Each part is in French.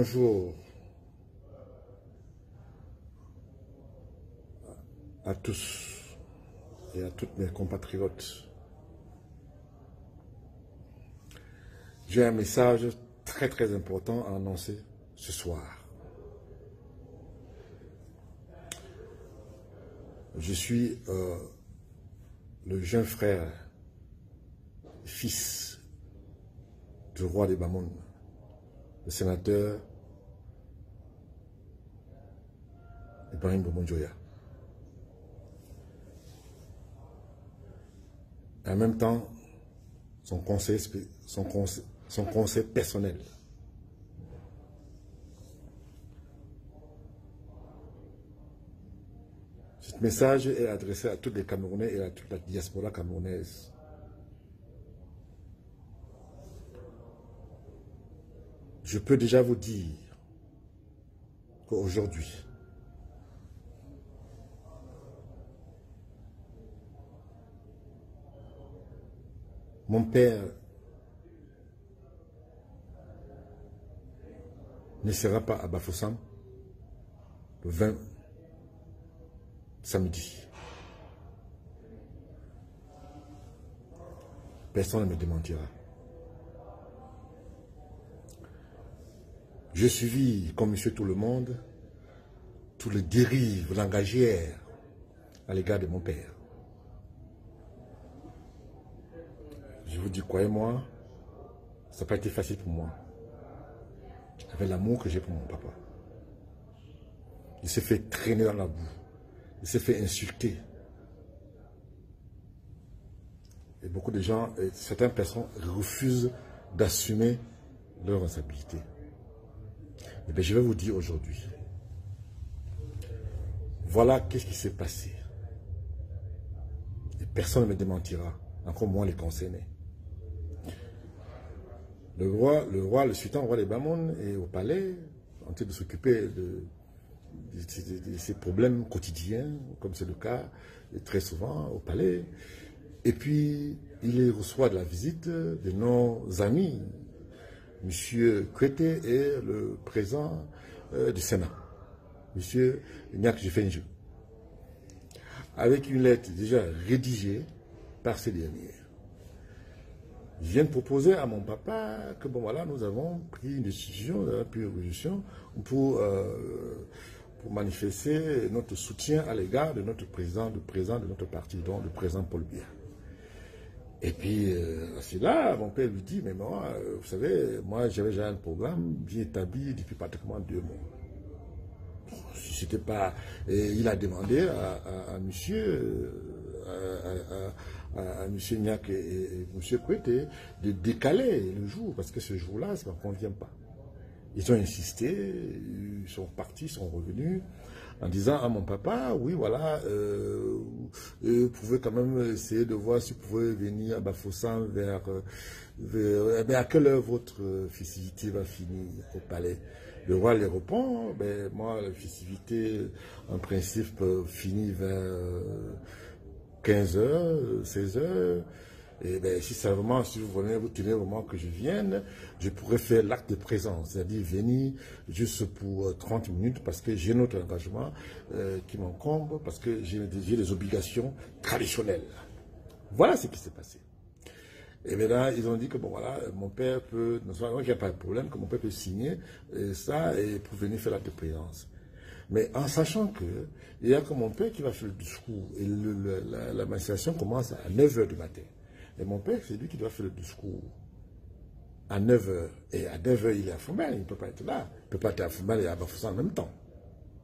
Bonjour à tous et à toutes mes compatriotes. J'ai un message très important à annoncer ce soir. Je suis le jeune frère, fils du roi des Bamoun, le sénateur Ibrahim Bomonjoya. En même temps, son conseil personnel. Ce message est adressé à tous les Camerounais et à toute la diaspora camerounaise. Je peux déjà vous dire qu'aujourd'hui, mon père ne sera pas à Bafoussam le 20 samedi. Personne ne me démentira. Je suivis, comme monsieur tout le monde, toutes les dérives langagières à l'égard de mon père. Je vous dis, croyez-moi, ça n'a pas été facile pour moi. Avec l'amour que j'ai pour mon papa. Il s'est fait traîner dans la boue. Il s'est fait insulter. Et beaucoup de gens, certaines personnes refusent d'assumer leur responsabilité. Eh bien, je vais vous dire aujourd'hui. Voilà qu'est-ce qui s'est passé. Et personne ne me démentira, encore moins les concernés. Le sultan roi des Bamoun est au palais, en train de s'occuper de ses problèmes quotidiens, comme c'est le cas très souvent au palais. Et puis, il reçoit de la visite de nos amis, M. Kwete et le président du Sénat, M. Nyak Jifenju, avec une lettre déjà rédigée par ces derniers. Je viens de proposer à mon papa que bon voilà, nous avons pris une décision, nous avons pris une résolution pour manifester notre soutien à l'égard de notre président, le président de notre parti, donc le président Paul Biya. Et puis, c'est là, mon père lui dit, mais moi, vous savez, moi j'avais déjà un programme bien établi depuis pratiquement 2 mois. Si c'était pas... Et il a demandé à monsieur... à M. Nyak et M. Kwete de décaler le jour, parce que ce jour-là, ça ne convient pas. Ils ont insisté, ils sont partis, ils sont revenus, en disant à mon papa, oui, voilà, vous pouvez quand même essayer de voir si vous pouvez venir à Bafoussam mais à quelle heure votre festivité va finir au palais? Le roi lui répond, ben, moi, la festivité, en principe, finit vers 15h, 16h, et bien, si vous tenez vraiment que je vienne, je pourrais faire l'acte de présence, c'est-à-dire venir juste pour 30 minutes parce que j'ai notre engagement qui m'encombre, parce que j'ai des obligations traditionnelles. Voilà ce qui s'est passé. Et bien là, ils ont dit que bon voilà, mon père peut, il n'y a pas de problème, que mon père peut signer ça et pour venir faire l'acte de présence. Mais en sachant que il y a que mon père qui va faire le discours et la manifestation commence à 9h du matin. Et mon père, c'est lui qui doit faire le discours à 9h. Et à 9h, il est à Foumel, il ne peut pas être là. Il ne peut pas être à Foumel et à Bafoussam en même temps.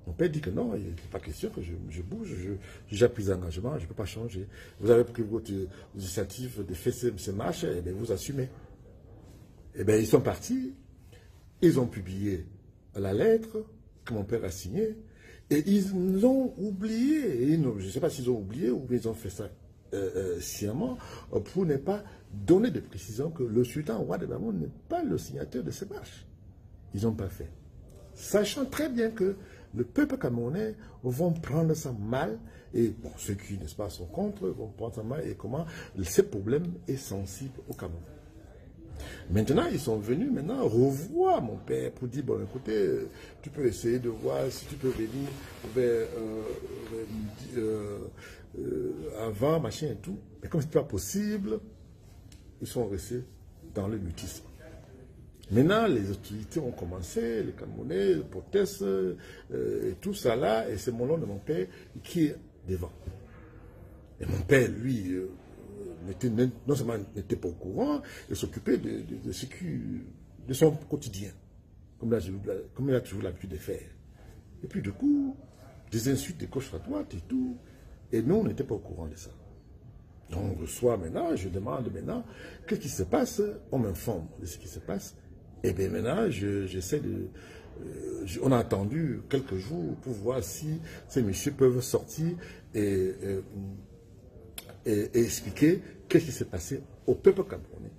Mon père dit que non, il n'est pas question que je bouge, j'ai déjà pris l'engagement, je ne peux pas changer. Vous avez pris votre initiative de faire ces marches, et bien vous assumez. Et bien ils sont partis, ils ont publié la lettre que mon père a signée, et ils l'ont oublié. Je ne sais pas s'ils ont oublié ou ils ont fait ça sciemment pour ne pas donner de précision que le sultan roi de Bamoun n'est pas le signataire de ces marches. Ils n'ont pas fait. Sachant très bien que le peuple camerounais vont prendre ça mal, et bon, ceux qui, n'est-ce pas, sont contre, vont prendre ça mal, et comment ce problème est sensible au Cameroun. Maintenant, ils sont venus, maintenant, revoir mon père pour dire, bon, écoutez, tu peux essayer de voir si tu peux venir avant, machin et tout. Mais comme ce n'est pas possible, ils sont restés dans le mutisme. Maintenant, les autorités ont commencé, les Camerounais, les protestes, et tout ça là, et c'est mon nom de mon père qui est devant. Et mon père, lui, non seulement n'était pas au courant, il s'occupait de son quotidien, comme il a toujours l'habitude de faire. Et puis du coup, des insultes de gauche à droite et tout, et nous, on n'était pas au courant de ça. Donc, on reçoit maintenant, je demande maintenant, qu'est-ce qui se passe? On m'informe de ce qui se passe. Et bien maintenant, j'essaie de... on a attendu quelques jours pour voir si ces messieurs peuvent sortir et expliquer qu'est-ce qui s'est passé au peuple camerounais,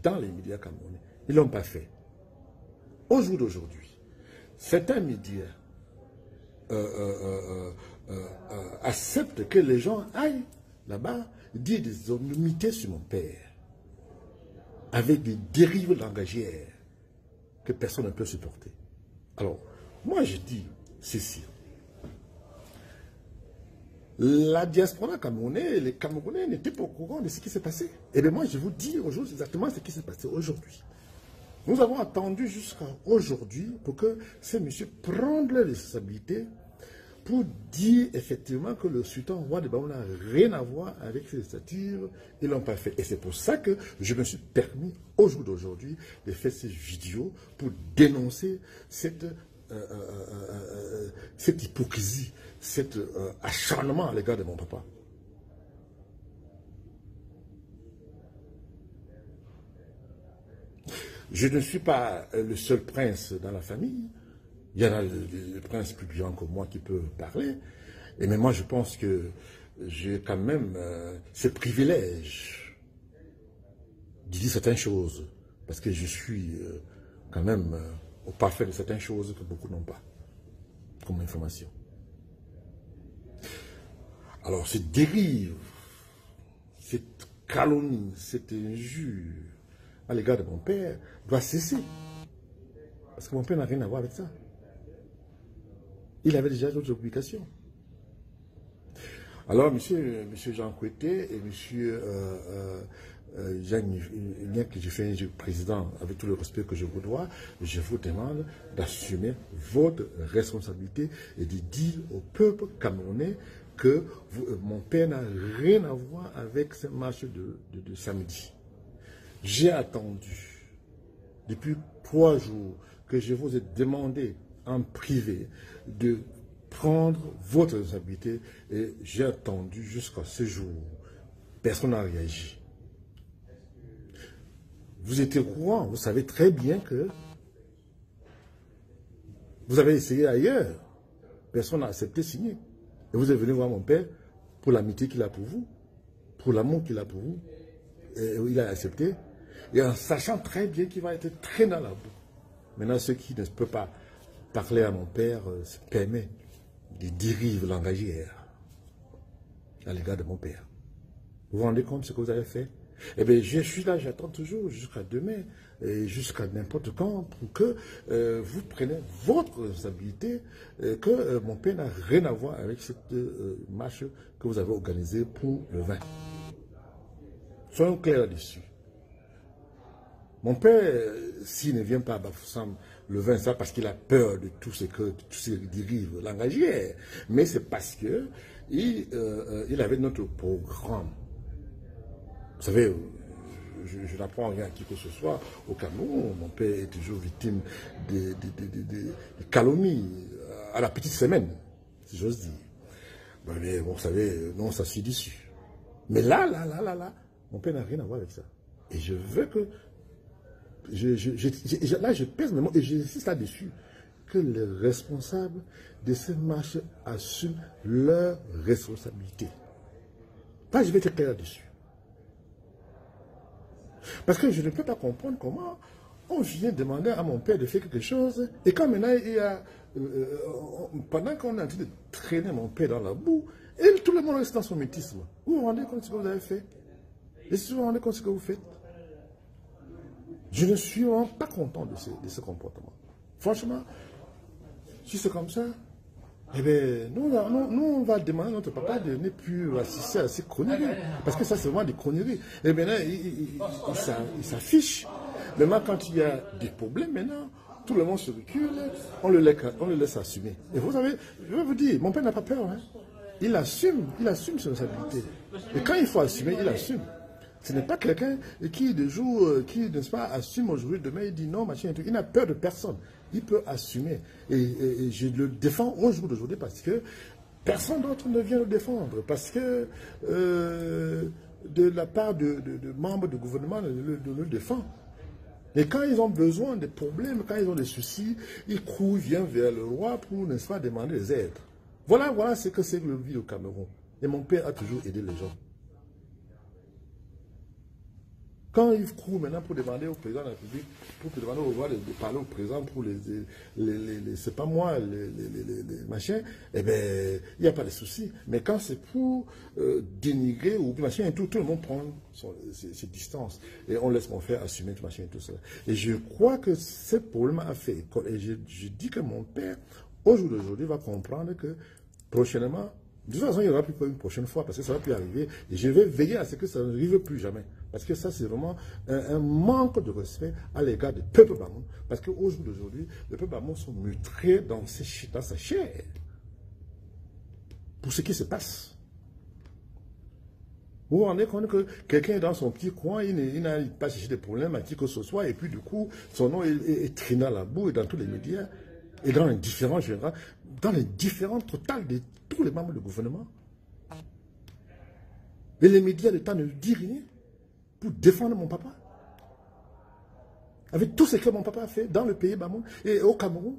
dans les médias camerounais. Ils ne l'ont pas fait. Au jour d'aujourd'hui, certains médias acceptent que les gens aillent là-bas dire des omnités sur mon père, avec des dérives langagières que personne ne peut supporter. Alors, moi je dis ceci. La diaspora camerounaise, les Camerounais n'étaient pas au courant de ce qui s'est passé. Et bien moi je vous dis aujourd'hui exactement ce qui s'est passé aujourd'hui. Nous avons attendu jusqu'à aujourd'hui pour que ces messieurs prennent leurs responsabilités pour dire effectivement que le sultan roi de Bamou n'a rien à voir avec ces statuts, ils ne l'ont pas fait. Et c'est pour ça que je me suis permis au jour d'aujourd'hui de faire ces vidéos pour dénoncer cette hypocrisie, cet acharnement à l'égard de mon papa. Je ne suis pas le seul prince dans la famille. Il y en a des princes plus brillants que moi qui peuvent parler. Mais moi, je pense que j'ai quand même ce privilège de dire certaines choses. Parce que je suis quand même au parfait de certaines choses que beaucoup n'ont pas comme information. Alors, cette dérive, cette calomnie, cette injure à l'égard de mon père doit cesser. Parce que mon père n'a rien à voir avec ça. Il avait déjà d'autres obligations. Alors, monsieur Jean Kouété et monsieur Jean Ignac, que je fais président, avec tout le respect que je vous dois, je vous demande d'assumer votre responsabilité et de dire au peuple camerounais que mon père n'a rien à voir avec ce match de samedi. J'ai attendu depuis 3 jours que je vous ai demandé en privé de prendre votre responsabilité et j'ai attendu jusqu'à ce jour. Personne n'a réagi. Vous étiez au courant, vous savez très bien que vous avez essayé ailleurs. Personne n'a accepté de signer. Et vous êtes venu voir mon père pour l'amitié qu'il a pour vous, pour l'amour qu'il a pour vous. Et il a accepté. Et en sachant très bien qu'il va être très dans la boue. Maintenant, ceux qui ne peuvent pas parler à mon père se permettent des dérives langagières à l'égard de mon père. Vous vous rendez compte de ce que vous avez fait? Eh bien, je suis là, j'attends toujours jusqu'à demain, et jusqu'à n'importe quand, pour que vous preniez votre responsabilité, que mon père n'a rien à voir avec cette marche que vous avez organisée pour le 20. Soyons clairs là-dessus. Mon père, s'il ne vient pas à Bafoussam le 20, ça parce qu'il a peur de tout ce que tous ces dérives langagières, mais c'est parce que il avait notre programme. Vous savez, je n'apprends rien à qui que ce soit au Cameroun. Mon père est toujours victime de calomnies à la petite semaine, si j'ose dire. Ben, mais bon, vous savez, non, ça suit dessus. Mais là, mon père n'a rien à voir avec ça. Et je veux que là, je pèse mes mots et j'insiste là-dessus, que les responsables de ces marches assument leur responsabilité. Là, je vais être clair là-dessus. Parce que je ne peux pas comprendre comment on vient demander à mon père de faire quelque chose et quand maintenant il y a, pendant qu'on est en train de traîner mon père dans la boue, et tout le monde reste dans son mutisme. Vous vous rendez compte de ce que vous avez fait? Et si vous vous rendez compte de ce que vous faites? Je ne suis vraiment pas content de ce comportement. Franchement, si c'est comme ça, eh bien, nous, on va demander à notre papa de ne plus assister à ces conneries. Parce que ça, c'est vraiment des conneries. Et maintenant, il s'affiche. Maintenant, quand il y a des problèmes, maintenant, tout le monde se recule, on le laisse assumer. Et vous savez, je vais vous dire, mon père n'a pas peur. Hein. Il assume ses responsabilités. Et quand il faut assumer, il assume. Ce n'est pas quelqu'un qui, de jour, qui, n'est-ce pas, assume aujourd'hui, demain, il dit non, machin, et tout. Il n'a peur de personne. Il peut assumer. Et je le défends au jour d'aujourd'hui parce que personne d'autre ne vient le défendre. Parce que de la part de membres du gouvernement, de le défend. Et quand ils ont besoin de problèmes, quand ils ont des soucis, ils courent, viennent vers le roi pour, n'est-ce pas, demander des aides. Voilà ce que c'est que le vie au Cameroun. Et mon père a toujours aidé les gens. Quand il court maintenant pour demander au président de la République, pour demander au roi de parler au président pour c'est pas moi, les machins, eh bien, il n'y a pas de souci. Mais quand c'est pour dénigrer ou machin et tout, tout le monde prend ses distances. Et on laisse mon frère assumer tout machin et tout ça. Et je crois que ce problème a fait école. Et je dis que mon père, au jour d'aujourd'hui, va comprendre que prochainement, de toute façon, il n'y aura plus une prochaine fois parce que ça va plus arriver. Et je vais veiller à ce que ça n'arrive plus jamais. Parce que ça, c'est vraiment un manque de respect à l'égard du peuple Bamou. Parce qu'au jour d'aujourd'hui, le peuple Bamou sont mutrés dans sa chair. Pour ce qui se passe. Vous vous rendez compte que quelqu'un est dans son petit coin, il n'a pas cherché de problème à qui que ce soit, et puis du coup, son nom est traîné à la boue et dans tous les médias, et dans les différents généraux, dans les différents totales de tous les membres du gouvernement. Et les médias, le temps ne disent rien pour défendre mon papa. Avec tout ce que mon papa a fait dans le pays Bamou et au Cameroun.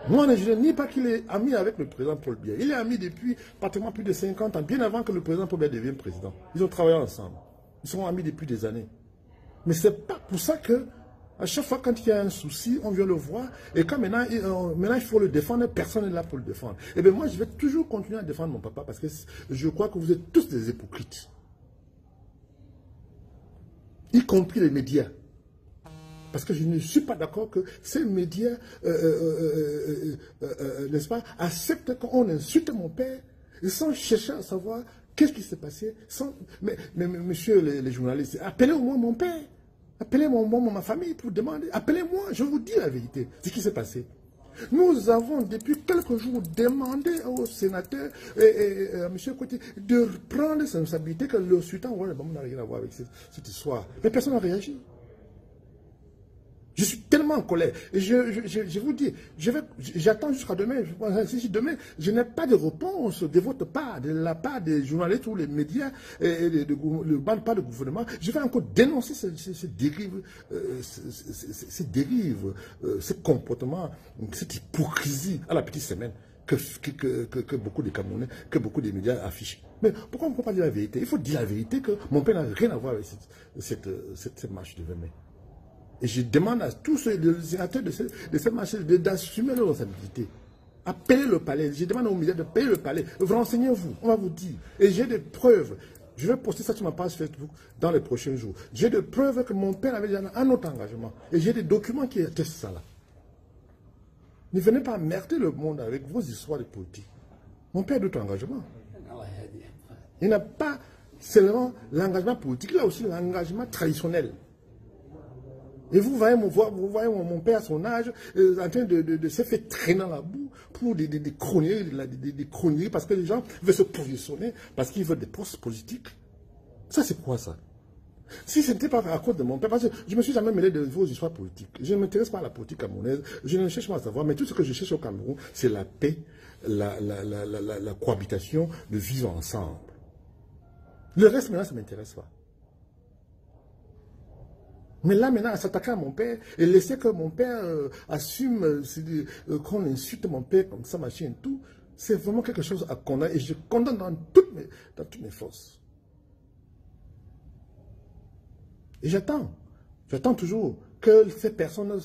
Moi, je ne nie pas qu'il est ami avec le président Paul Biya. Il est ami depuis pratiquement plus de 50 ans, bien avant que le président Paul Biya devienne président. Ils ont travaillé ensemble. Ils sont amis depuis des années. Mais ce n'est pas pour ça que, à chaque fois quand il y a un souci, on vient le voir. Et quand maintenant il faut le défendre, personne n'est là pour le défendre. Et bien moi, je vais toujours continuer à défendre mon papa parce que je crois que vous êtes tous des hypocrites. Y compris les médias. Parce que je ne suis pas d'accord que ces médias, n'est-ce pas, acceptent qu'on insulte mon père sans chercher à savoir qu'est-ce qui s'est passé. Mais monsieur les journalistes, appelez au moins mon père. Appelez ma famille pour demander. Appelez-moi, je vous dis la vérité, ce qui s'est passé. Nous avons depuis quelques jours demandé au sénateur et à M. Côté de prendre ses responsabilités que le sultan n'a rien à voir avec cette histoire. Mais personne n'a réagi. Je suis tellement en colère. Et je vous dis, j'attends jusqu'à demain. Si demain, je n'ai pas de réponse de votre part, de la part des journalistes ou les médias, et le pas de gouvernement, je vais encore dénoncer ces dérives, ces comportements, cette hypocrisie à la petite semaine que beaucoup de Camerounais, que beaucoup de médias affichent. Mais pourquoi on ne peut pas dire la vérité? Il faut dire la vérité que mon père n'a rien à voir avec cette marche de 20 mai. Et je demande à tous les sénateurs de cette marche d'assumer leurs responsabilités. Appelez le palais. Je demande aux médias de payer le palais. Renseignez-vous. On va vous dire. Et j'ai des preuves. Je vais poster ça sur ma page Facebook dans les prochains jours. J'ai des preuves que mon père avait déjà un autre engagement. Et j'ai des documents qui attestent ça là. Ne venez pas emmerder le monde avec vos histoires de politique. Mon père a d'autres engagements. Il n'a pas seulement l'engagement politique, il a aussi l'engagement traditionnel. Et vous voyez mon père à son âge en train de se faire traîner dans la boue pour des conneries, parce que les gens veulent se positionner, parce qu'ils veulent des postes politiques. Ça, c'est quoi ça? Si ce n'était pas à cause de mon père, parce que je ne me suis jamais mêlé de vos histoires politiques. Je ne m'intéresse pas à la politique camerounaise, je ne cherche pas à savoir, mais tout ce que je cherche au Cameroun, c'est la paix, la cohabitation, de vivre ensemble. Le reste, maintenant, ça ne m'intéresse pas. Mais là, maintenant, à s'attaquer à mon père et laisser que mon père assume qu'on insulte mon père comme ça, machin et tout, c'est vraiment quelque chose à condamner. Et je condamne dans toutes mes forces. Et j'attends toujours que ces personnes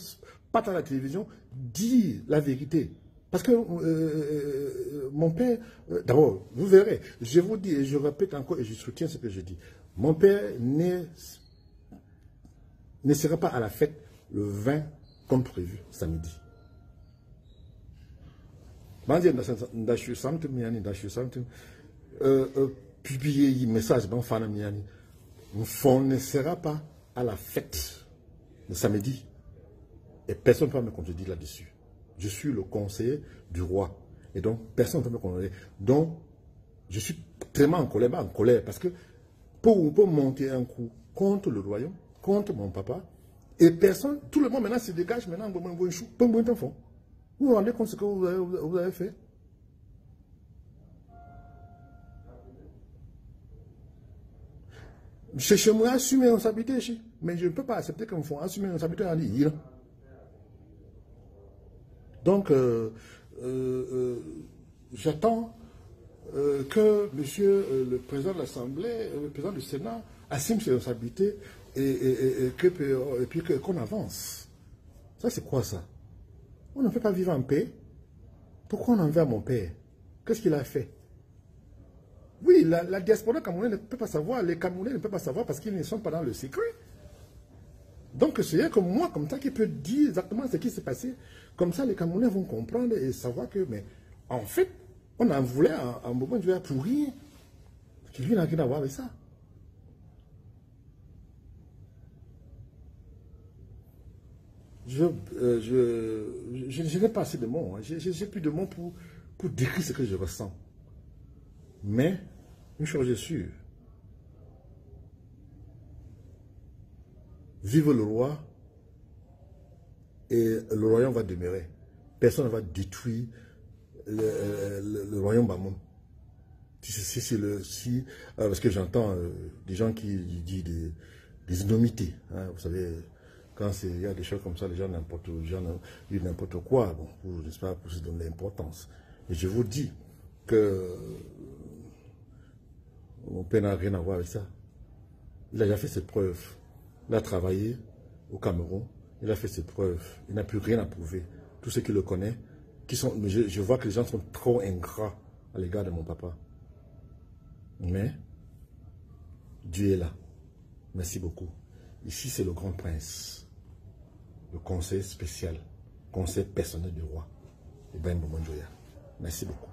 partent à la télévision dire la vérité. Parce que mon père, d'abord, vous verrez, je vous dis et je répète encore et je soutiens ce que je dis. Mon père n'est ne sera pas à la fête le 20 comme prévu samedi. Publier un message dans Fana Miani. On ne sera pas à la fête le samedi. Et personne ne peut me contredire là-dessus. Je suis le conseiller du roi. Et donc, personne ne peut me contredire. Donc, je suis tellement en colère, parce que pour monter un coup contre le royaume, contre mon papa, et personne, tout le monde maintenant se dégage, maintenant, vous vous rendez compte de ce que vous avez fait? Je me assumer une responsabilité, mais je ne peux pas accepter qu'on me fasse assumer une responsabilité en l'île. Donc, j'attends que monsieur le président de l'Assemblée, le président du Sénat, assume ses responsabilités et puis qu'on avance. Ça, c'est quoi ça? On ne peut pas vivre en paix. Pourquoi on en veut à mon père? Qu'est-ce qu'il a fait? Oui, la diaspora camerounaise ne peut pas savoir, les Camerounais ne peuvent pas savoir parce qu'ils ne sont pas dans le secret. Donc, c'est comme moi, comme ça, qui peut dire exactement ce qui s'est passé. Comme ça, les Camerounais vont comprendre et savoir que, mais en fait, on en voulait un moment de pour rien. Qui lui n'a rien à voir avec ça. Je n'ai pas assez de mots. Hein. J'ai plus de mots pour décrire ce que je ressens. Mais, une chose est sûre. Vive le roi et le royaume va demeurer. Personne ne va détruire le royaume Bamoun. Parce que j'entends des gens qui disent des innomités. Hein, vous savez, quand il y a des choses comme ça, les gens disent n'importe quoi, bon, n'est-ce pas, pour se donner l'importance. Et je vous dis que mon père n'a rien à voir avec ça. Il a déjà fait ses preuves. Il a travaillé au Cameroun. Il a fait ses preuves. Il n'a plus rien à prouver. Tous ceux qui le connaissent, je vois que les gens sont trop ingrats à l'égard de mon papa. Mais Dieu est là. Merci beaucoup. Ici, c'est le grand prince. Le conseil spécial. Conseil personnel du roi. Ibrahim Bomonjoya. Merci beaucoup.